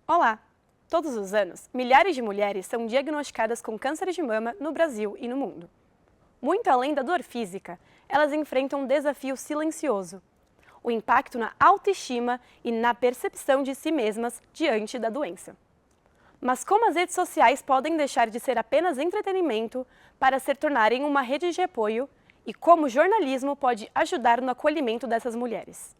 Olá! Todos os anos, milhares de mulheres são diagnosticadas com câncer de mama no Brasil e no mundo. Muito além da dor física, elas enfrentam um desafio silencioso: o impacto na autoestima e na percepção de si mesmas diante da doença. Mas como as redes sociais podem deixar de ser apenas entretenimento para se tornarem uma rede de apoio e como o jornalismo pode ajudar no acolhimento dessas mulheres?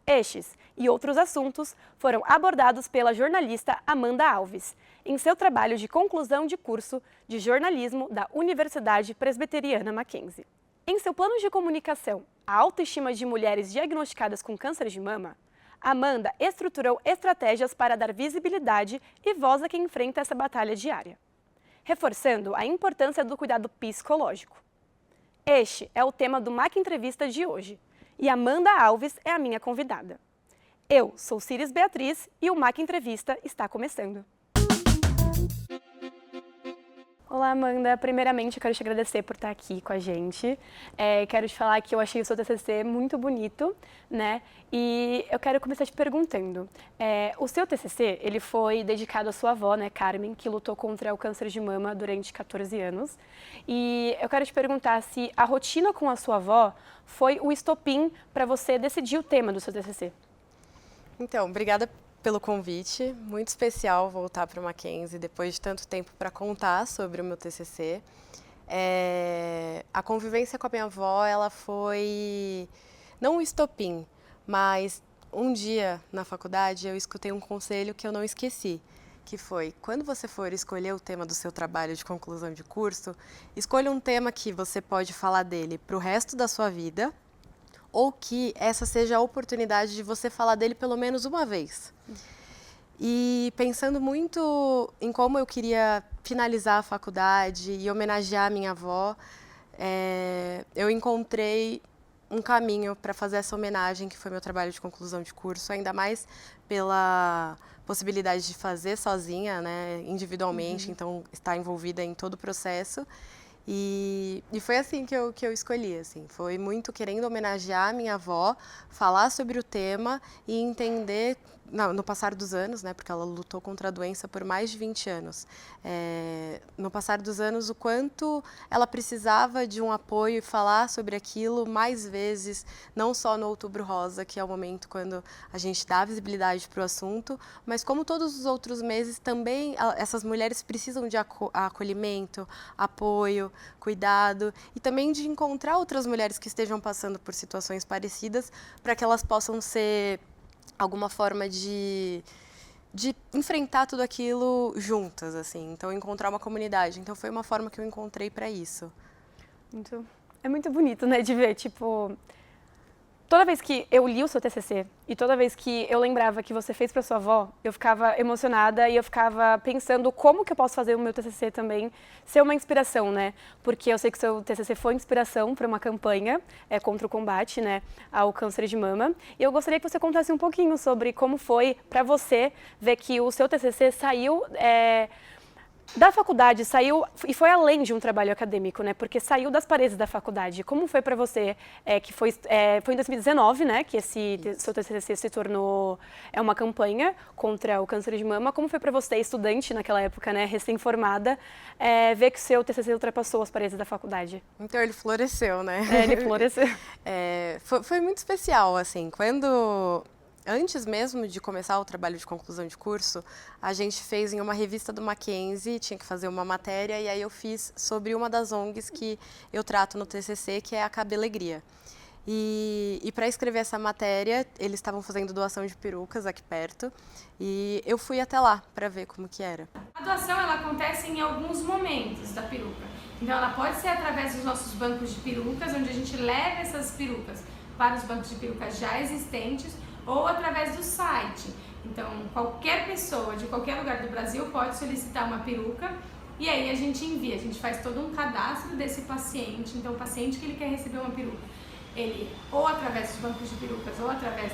Estes e outros assuntos foram abordados pela jornalista Amanda Alves, em seu trabalho de conclusão de curso de jornalismo da Universidade Presbiteriana Mackenzie. Em seu plano de comunicação, A Autoestima de Mulheres Diagnosticadas com Câncer de Mama, Amanda estruturou estratégias para dar visibilidade e voz a quem enfrenta essa batalha diária, reforçando a importância do cuidado psicológico. Este é o tema do MAC Entrevista de hoje, e Amanda Alves é a minha convidada. Eu sou Ciris Beatriz e o MAC Entrevista está começando. Olá, Amanda. Primeiramente, eu quero te agradecer por estar aqui com a gente. Quero te falar que eu achei o seu TCC muito bonito, né? E eu quero começar te perguntando. O seu TCC, ele foi dedicado à sua avó, né, Carmen, que lutou contra o câncer de mama durante 14 anos. E eu quero te perguntar se a rotina com a sua avó foi o estopim para você decidir o tema do seu TCC. Então, obrigada pelo convite, muito especial voltar para o Mackenzie depois de tanto tempo para contar sobre o meu TCC. A convivência com a minha avó, ela foi não um estopim, mas um dia na faculdade eu escutei um conselho que eu não esqueci, que foi: quando você for escolher o tema do seu trabalho de conclusão de curso, escolha um tema que você pode falar dele para o resto da sua vida, ou que essa seja a oportunidade de você falar dele pelo menos uma vez. E pensando muito em como eu queria finalizar a faculdade e homenagear a minha avó, eu encontrei um caminho para fazer essa homenagem, que foi meu trabalho de conclusão de curso, ainda mais pela possibilidade de fazer sozinha, né, individualmente, então estar envolvida em todo o processo. E foi assim que eu escolhi, assim. Foi muito querendo homenagear a minha avó, falar sobre o tema e entender, no passar dos anos, né, porque ela lutou contra a doença por mais de 20 anos, no passar dos anos, o quanto ela precisava de um apoio e falar sobre aquilo mais vezes, não só no Outubro Rosa, que é o momento quando a gente dá visibilidade para o assunto, mas como todos os outros meses também essas mulheres precisam de acolhimento, apoio, cuidado e também de encontrar outras mulheres que estejam passando por situações parecidas para que elas possam ser alguma forma de enfrentar tudo aquilo juntas, assim. Então, encontrar uma comunidade. Então, foi uma forma que eu encontrei para isso. É muito bonito, né, de ver, tipo... Toda vez que eu li o seu TCC e toda vez que eu lembrava que você fez para sua avó, eu ficava emocionada e eu ficava pensando como que eu posso fazer o meu TCC também ser uma inspiração, né? Porque eu sei que o seu TCC foi inspiração para uma campanha contra o combate, né, ao câncer de mama. E eu gostaria que você contasse um pouquinho sobre como foi para você ver que o seu TCC saiu... da faculdade, saiu e foi além de um trabalho acadêmico, né? Porque saiu das paredes da faculdade. Como foi para você, que foi em 2019, né? Que esse seu TCC se tornou uma campanha contra o câncer de mama. Como foi para você, estudante naquela época, né? Recém-formada, ver que o seu TCC ultrapassou as paredes da faculdade? Então, ele floresceu, né? Ele floresceu. Foi muito especial, assim, quando... Antes mesmo de começar o trabalho de conclusão de curso, a gente fez em uma revista do Mackenzie, tinha que fazer uma matéria, e aí eu fiz sobre uma das ONGs que eu trato no TCC, que é a Cabe Alegria. E para escrever essa matéria, eles estavam fazendo doação de perucas aqui perto, e eu fui até lá para ver como que era. A doação, ela acontece em alguns momentos da peruca. Então, ela pode ser através dos nossos bancos de perucas, onde a gente leva essas perucas para os bancos de perucas já existentes, ou através do site. Então, qualquer pessoa de qualquer lugar do Brasil pode solicitar uma peruca e aí a gente envia, a gente faz todo um cadastro desse paciente. Então, o paciente que ele quer receber uma peruca, ele ou através dos bancos de perucas ou através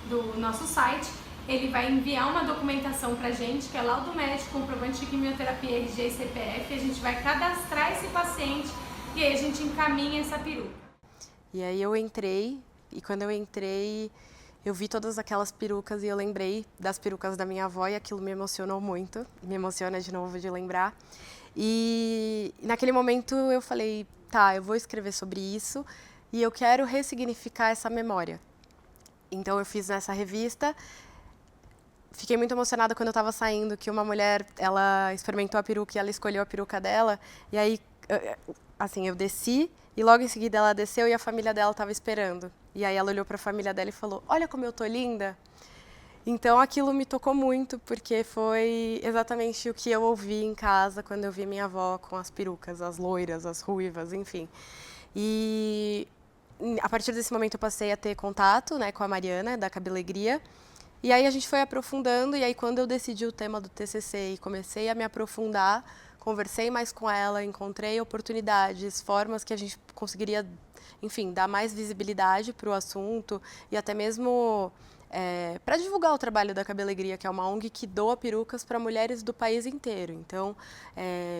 do nosso site, ele vai enviar uma documentação pra gente, que é laudo médico, comprovante de quimioterapia, RG e CPF, a gente vai cadastrar esse paciente e aí a gente encaminha essa peruca. E aí eu entrei, e quando eu entrei, eu vi todas aquelas perucas e eu lembrei das perucas da minha avó e aquilo me emocionou muito, me emociona de novo de lembrar. E naquele momento eu falei, tá, eu vou escrever sobre isso e eu quero ressignificar essa memória. Então eu fiz nessa revista. Fiquei muito emocionada quando eu estava saindo, que uma mulher, ela experimentou a peruca e ela escolheu a peruca dela. E aí, assim, eu desci e logo em seguida ela desceu e a família dela estava esperando. E aí ela olhou para a família dela e falou, olha como eu tô linda. Então aquilo me tocou muito, porque foi exatamente o que eu ouvi em casa quando eu vi minha avó com as perucas, as loiras, as ruivas, enfim. E a partir desse momento eu passei a ter contato, né, com a Mariana, da Cabelegria. E aí a gente foi aprofundando, e aí quando eu decidi o tema do TCC e comecei a me aprofundar, conversei mais com ela, encontrei oportunidades, formas que a gente conseguiria, enfim, dar mais visibilidade para o assunto e até mesmo para divulgar o trabalho da Cabelegria, que é uma ONG que doa perucas para mulheres do país inteiro. Então,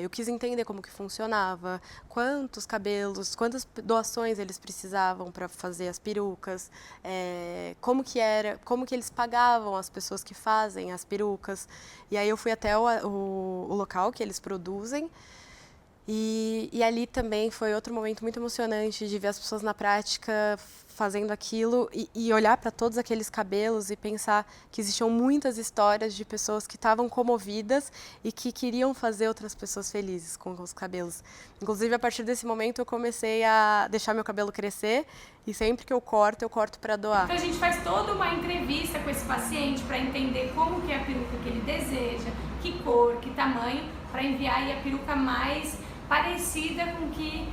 eu quis entender como que funcionava, quantos cabelos, quantas doações eles precisavam para fazer as perucas, como que era, como que eles pagavam as pessoas que fazem as perucas. E aí eu fui até o local que eles produzem. E ali também foi outro momento muito emocionante de ver as pessoas na prática fazendo aquilo e olhar para todos aqueles cabelos e pensar que existiam muitas histórias de pessoas que estavam comovidas e que queriam fazer outras pessoas felizes com os cabelos. Inclusive, a partir desse momento, eu comecei a deixar meu cabelo crescer e sempre que eu corto para doar. Então a gente faz toda uma entrevista com esse paciente para entender como que é a peruca que ele deseja, que cor, que tamanho, para enviar aí a peruca mais parecida com o que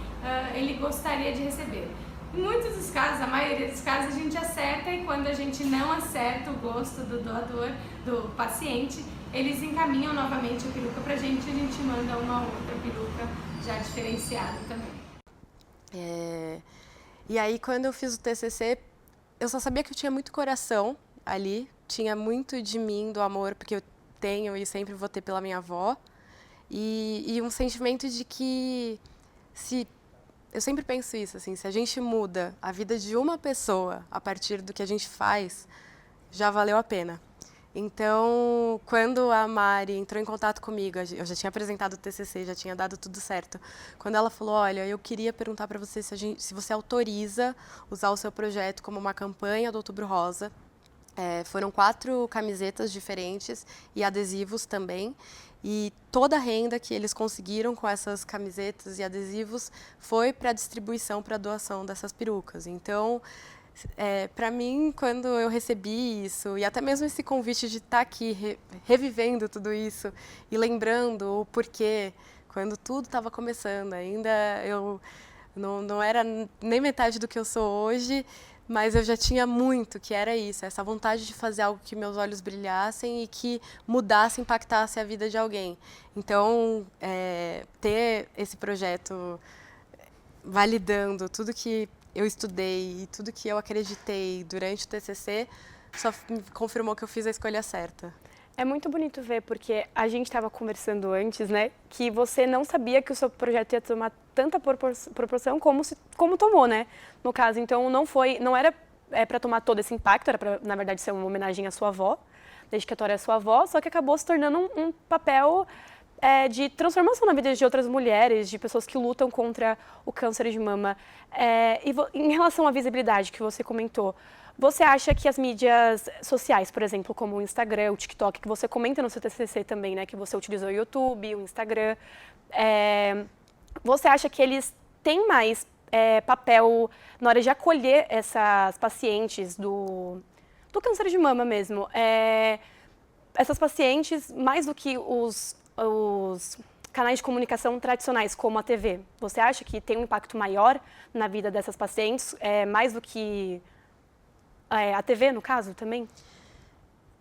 ele gostaria de receber. Em muitos dos casos, a maioria dos casos, a gente acerta, e quando a gente não acerta o gosto do doador, do paciente, eles encaminham novamente a peruca pra gente e a gente manda uma outra peruca já diferenciada também. E aí, quando eu fiz o TCC, eu só sabia que eu tinha muito coração ali, tinha muito de mim, do amor, porque eu tenho e sempre vou ter pela minha avó, e um sentimento de que eu sempre penso isso, assim, se a gente muda a vida de uma pessoa a partir do que a gente faz, já valeu a pena. Então, quando a Mari entrou em contato comigo, eu já tinha apresentado o TCC, já tinha dado tudo certo. Quando ela falou, olha, eu queria perguntar para você se você autoriza usar o seu projeto como uma campanha do Outubro Rosa. Foram 4 camisetas diferentes e adesivos também. E toda a renda que eles conseguiram com essas camisetas e adesivos foi para a distribuição, para a doação dessas perucas. Então, para mim, quando eu recebi isso, e até mesmo esse convite de estar aqui revivendo tudo isso e lembrando o porquê, quando tudo estava começando, ainda eu não era nem metade do que eu sou hoje, mas eu já tinha muito, que era isso, essa vontade de fazer algo que meus olhos brilhassem e que mudasse, impactasse a vida de alguém. Então, ter esse projeto validando tudo que eu estudei e tudo que eu acreditei durante o TCC só me confirmou que eu fiz a escolha certa. É muito bonito ver, porque a gente estava conversando antes, né, que você não sabia que o seu projeto ia tomar tanta proporção como tomou, né, no caso. Então, não era para tomar todo esse impacto, era para, na verdade, ser uma homenagem à sua avó, dedicatória à sua avó, só que acabou se tornando um papel de transformação na vida de outras mulheres, de pessoas que lutam contra o câncer de mama. Em relação à visibilidade que você comentou, você acha que as mídias sociais, por exemplo, como o Instagram, o TikTok, que você comenta no seu TCC também, né, que você utilizou o YouTube, o Instagram, você acha que eles têm mais papel na hora de acolher essas pacientes do câncer de mama mesmo? Essas pacientes, mais do que os canais de comunicação tradicionais, como a TV, você acha que tem um impacto maior na vida dessas pacientes, mais do que a TV, no caso, também?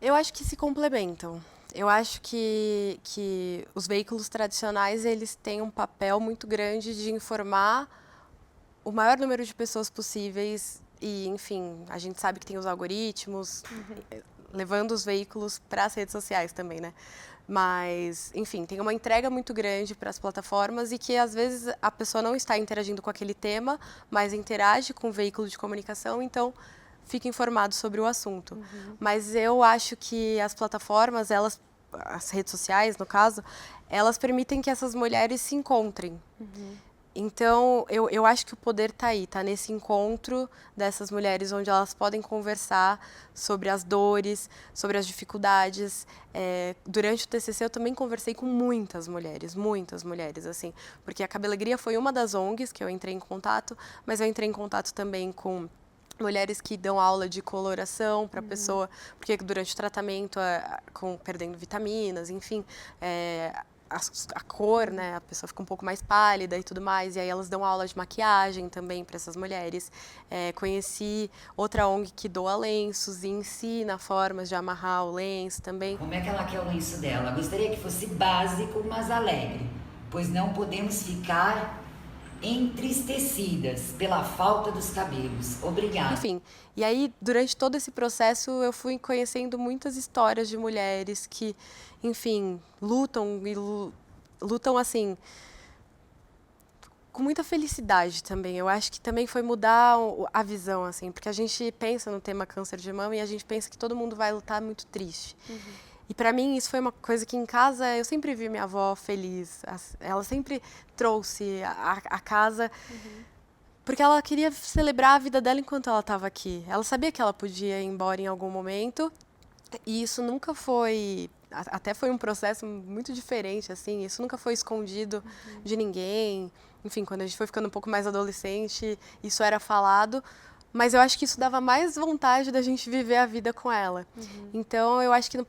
Eu acho que se complementam. Eu acho que os veículos tradicionais, eles têm um papel muito grande de informar o maior número de pessoas possíveis e, enfim, a gente sabe que tem os algoritmos, levando os veículos para as redes sociais também, né? Mas, enfim, tem uma entrega muito grande para as plataformas e que, às vezes, a pessoa não está interagindo com aquele tema, mas interage com o veículo de comunicação, então fica informado sobre o assunto. Mas eu acho que as plataformas, as redes sociais, no caso, elas permitem que essas mulheres se encontrem. Então, eu acho que o poder está aí, está nesse encontro dessas mulheres, onde elas podem conversar sobre as dores, sobre as dificuldades. Durante o TCC, eu também conversei com muitas mulheres, assim, porque a Cabelegria foi uma das ONGs que eu entrei em contato, mas eu entrei em contato também com mulheres que dão aula de coloração para a pessoa, porque durante o tratamento, perdendo vitaminas, enfim, a cor, né, a pessoa fica um pouco mais pálida e tudo mais, e aí elas dão aula de maquiagem também para essas mulheres. Conheci outra ONG que doa lenços e ensina formas de amarrar o lenço também. Como é que ela quer o lenço dela? Gostaria que fosse básico, mas alegre, pois não podemos ficar entristecidas pela falta dos cabelos. Obrigada. Enfim, e aí durante todo esse processo eu fui conhecendo muitas histórias de mulheres que, enfim, lutam assim com muita felicidade também. Eu acho que também foi mudar a visão, assim, porque a gente pensa no tema câncer de mama e a gente pensa que todo mundo vai lutar muito triste. E para mim isso foi uma coisa que em casa eu sempre vi minha avó feliz. Ela sempre trouxe a casa, porque ela queria celebrar a vida dela enquanto ela estava aqui. Ela sabia que ela podia ir embora em algum momento, e isso nunca foi, até foi um processo muito diferente, assim, isso nunca foi escondido de ninguém. Enfim, quando a gente foi ficando um pouco mais adolescente, isso era falado. Mas eu acho que isso dava mais vontade da gente viver a vida com ela. Então, eu acho que no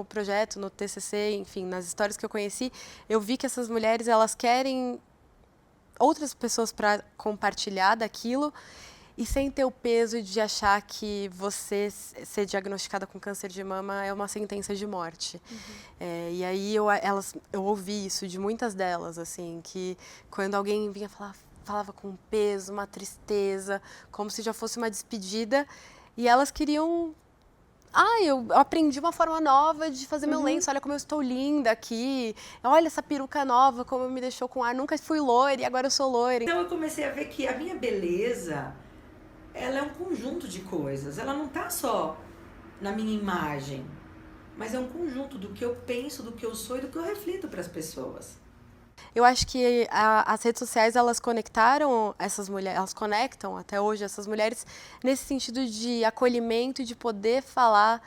projeto, no TCC, enfim, nas histórias que eu conheci, eu vi que essas mulheres, elas querem outras pessoas para compartilhar daquilo e sem ter o peso de achar que você ser diagnosticada com câncer de mama é uma sentença de morte. E aí eu ouvi isso de muitas delas, assim, que quando alguém vinha falar, falava com um peso, uma tristeza, como se já fosse uma despedida, e elas queriam... eu aprendi uma forma nova de fazer meu lenço, olha como eu estou linda aqui, olha essa peruca nova, como me deixou com ar, nunca fui loira e agora eu sou loira. Então eu comecei a ver que a minha beleza, ela é um conjunto de coisas, ela não está só na minha imagem, mas é um conjunto do que eu penso, do que eu sou e do que eu reflito para as pessoas. Eu acho que as redes sociais, elas conectaram essas mulheres, elas conectam até hoje essas mulheres nesse sentido de acolhimento e de poder falar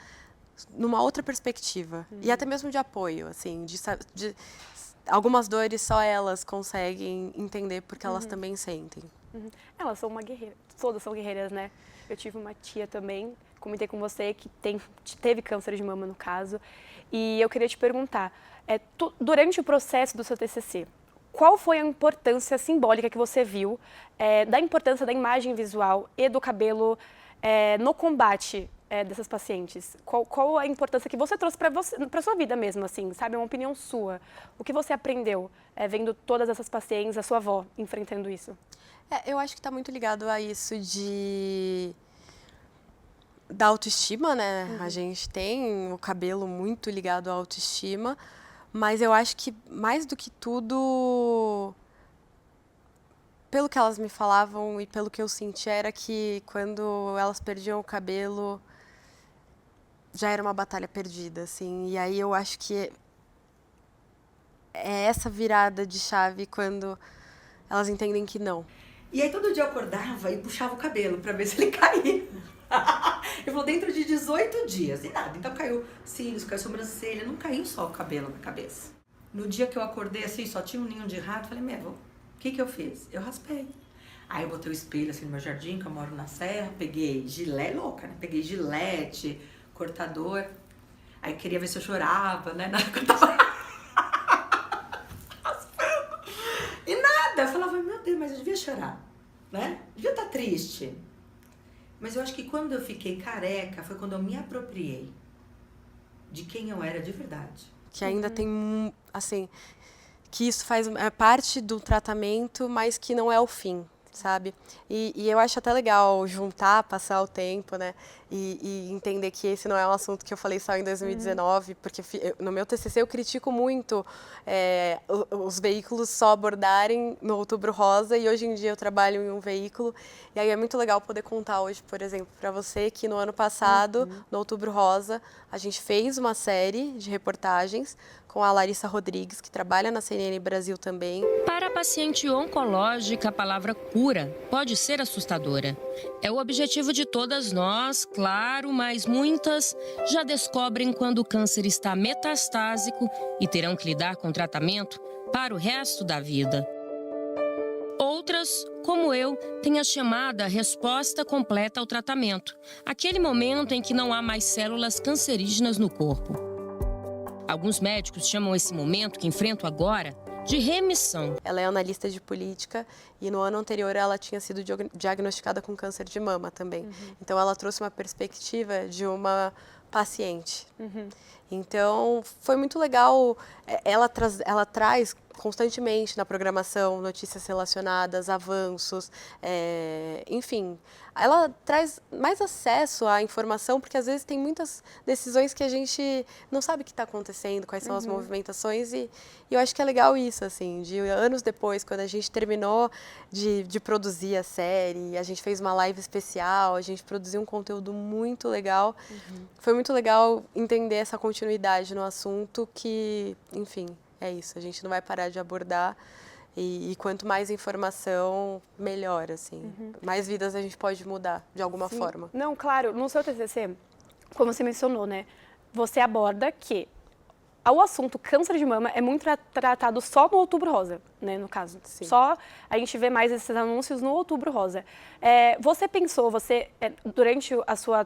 numa outra perspectiva. E até mesmo de apoio, assim, de algumas dores só elas conseguem entender porque elas também sentem. Elas são uma guerreira, todas são guerreiras, né? Eu tive uma tia também, comentei com você, que teve câncer de mama no caso, e eu queria te perguntar, durante o processo do seu TCC, qual foi a importância simbólica que você viu da importância da imagem visual e do cabelo no combate dessas pacientes? Qual a importância que você trouxe para a sua vida mesmo, assim, sabe? Uma opinião sua. O que você aprendeu vendo todas essas pacientes, a sua avó, enfrentando isso? Eu acho que está muito ligado a isso da autoestima, né? A gente tem o cabelo muito ligado à autoestima, mas eu acho que mais do que tudo, pelo que elas me falavam e pelo que eu senti, era que quando elas perdiam o cabelo, já era uma batalha perdida, assim. E aí eu acho que é essa virada de chave quando elas entendem que não. E aí todo dia eu acordava e puxava o cabelo para ver se ele caía. Ele falou, dentro de 18 dias, e nada. Então caiu cílios, caiu sobrancelha, não caiu só o cabelo na cabeça. No dia que eu acordei assim, só tinha um ninho de rato, falei, o que eu fiz? Eu raspei. Aí eu botei o espelho assim no meu jardim, que eu moro na serra, peguei gilete, louca, né? Peguei gilete, cortador. Aí queria ver se eu chorava, né? Na hora que eu tava raspando. E nada, eu falava, meu Deus, mas eu devia chorar, né? Devia estar triste. Mas eu acho que quando eu fiquei careca, foi quando eu me apropriei de quem eu era de verdade. Que ainda tem, assim, que isso faz parte do tratamento, mas que não é o fim, sabe? E eu acho até legal juntar, passar o tempo, né? e entender que esse não é um assunto que eu falei só em 2019, porque no meu TCC eu critico muito os veículos só abordarem no Outubro Rosa, e hoje em dia eu trabalho em um veículo, e aí é muito legal poder contar hoje, por exemplo, para você que no ano passado, no Outubro Rosa, a gente fez uma série de reportagens com a Larissa Rodrigues, que trabalha na CNN Brasil também. Para a paciente oncológica, a palavra cura pode ser assustadora. É o objetivo de todas nós, claro, mas muitas já descobrem quando o câncer está metastásico e terão que lidar com tratamento para o resto da vida. Outras, como eu, têm a chamada resposta completa ao tratamento, aquele momento em que não há mais células cancerígenas no corpo. Alguns médicos chamam esse momento que enfrento agora de remissão. Ela é analista de política e no ano anterior ela tinha sido diagnosticada com câncer de mama também. Então ela trouxe uma perspectiva de uma paciente. Então foi muito legal, ela traz constantemente na programação notícias relacionadas, avanços, enfim. Ela traz mais acesso à informação, porque às vezes tem muitas decisões que a gente não sabe o que está acontecendo, quais são as movimentações, e eu acho que é legal isso, assim, de anos depois, quando a gente terminou de produzir a série, a gente fez uma live especial, a gente produziu um conteúdo muito legal, foi muito legal entender essa continuidade no assunto que, enfim, é isso, a gente não vai parar de abordar. E quanto mais informação, melhor, assim. Mais vidas a gente pode mudar, de alguma forma. Não, claro. No seu TCC, como você mencionou, né? Você aborda que o assunto câncer de mama é muito tratado só no Outubro Rosa, né? No caso. Sim. Só a gente vê mais esses anúncios no Outubro Rosa. Você pensou, durante a sua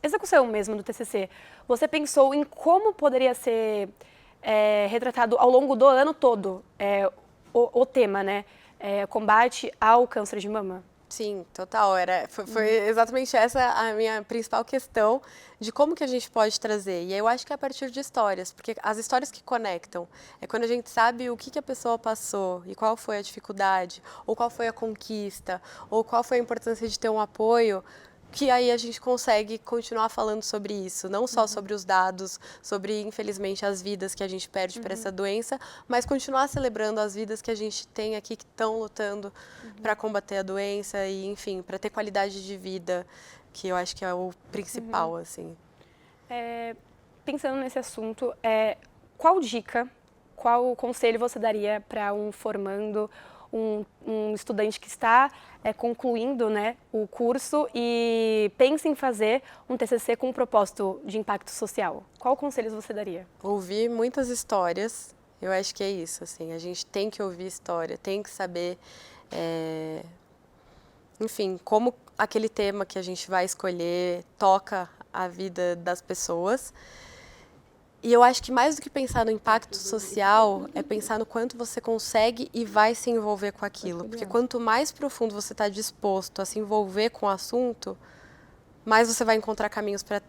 execução mesmo do TCC, você pensou em como poderia ser... retratado ao longo do ano todo o tema, né? Combate ao câncer de mama. Sim, total. Foi exatamente essa a minha principal questão de como que a gente pode trazer. E eu acho que é a partir de histórias, porque as histórias que conectam é quando a gente sabe o que a pessoa passou e qual foi a dificuldade, ou qual foi a conquista, ou qual foi a importância de ter um apoio, que aí a gente consegue continuar falando sobre isso, não só sobre os dados, sobre, infelizmente, as vidas que a gente perde para essa doença, mas continuar celebrando as vidas que a gente tem aqui que estão lutando para combater a doença e, enfim, para ter qualidade de vida, que eu acho que é o principal, assim. Pensando nesse assunto, qual dica, qual conselho você daria para um formando, um estudante que está concluindo, né, o curso e pensa em fazer um TCC com um propósito de impacto social? Qual conselho você daria? Ouvir muitas histórias, eu acho que é isso, assim, a gente tem que ouvir história, tem que saber, enfim, como aquele tema que a gente vai escolher toca a vida das pessoas. E eu acho que mais do que pensar no impacto social, é pensar no quanto você consegue e vai se envolver com aquilo. Porque quanto mais profundo você está disposto a se envolver com o assunto, mais você vai encontrar caminhos para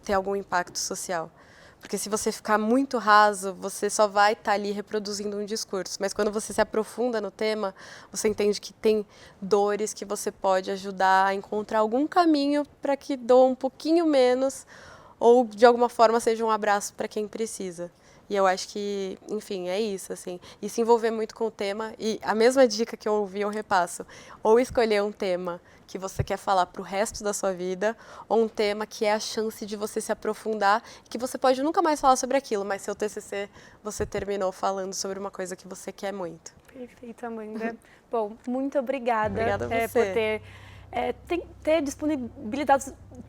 ter algum impacto social. Porque se você ficar muito raso, você só vai estar ali reproduzindo um discurso. Mas quando você se aprofunda no tema, você entende que tem dores que você pode ajudar a encontrar algum caminho para que doa um pouquinho menos, ou de alguma forma seja um abraço para quem precisa. E eu acho que, enfim, é isso, assim. E se envolver muito com o tema, e a mesma dica que eu ouvi eu repasso, ou escolher um tema que você quer falar para o resto da sua vida, ou um tema que é a chance de você se aprofundar, que você pode nunca mais falar sobre aquilo, mas seu TCC você terminou falando sobre uma coisa que você quer muito. Perfeito, Amanda. Bom, muito obrigada, Obrigada a você. Por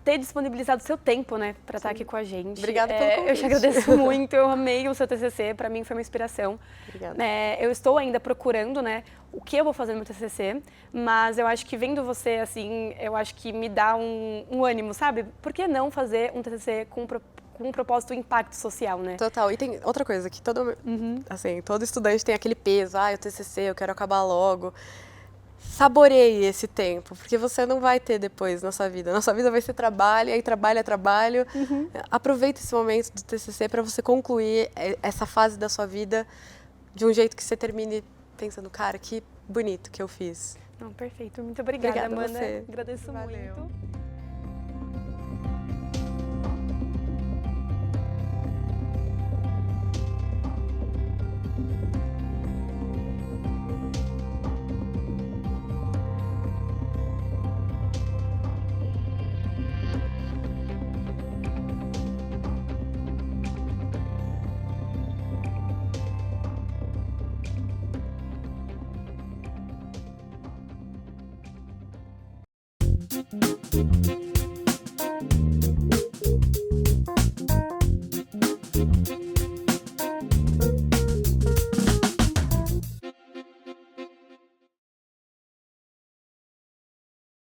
ter disponibilizado o seu tempo, né, para estar aqui com a gente. Obrigada pelo convite. Eu te agradeço muito, eu amei o seu TCC, para mim foi uma inspiração. Obrigada. Eu estou ainda procurando, né, o que eu vou fazer no meu TCC, mas eu acho que vendo você, assim, eu acho que me dá um ânimo, sabe? Por que não fazer um TCC com um propósito impacto social, né? Total. E tem outra coisa, que assim, todo estudante tem aquele peso, o TCC, eu quero acabar logo. Saboreie esse tempo, porque você não vai ter depois na sua vida. Na sua vida vai ser trabalho, aí trabalho é trabalho. Aproveita esse momento do TCC para você concluir essa fase da sua vida de um jeito que você termine pensando, cara, que bonito que eu fiz. Não, perfeito. Muito obrigada, Obrigada a Amanda. você. Agradeço Valeu. muito.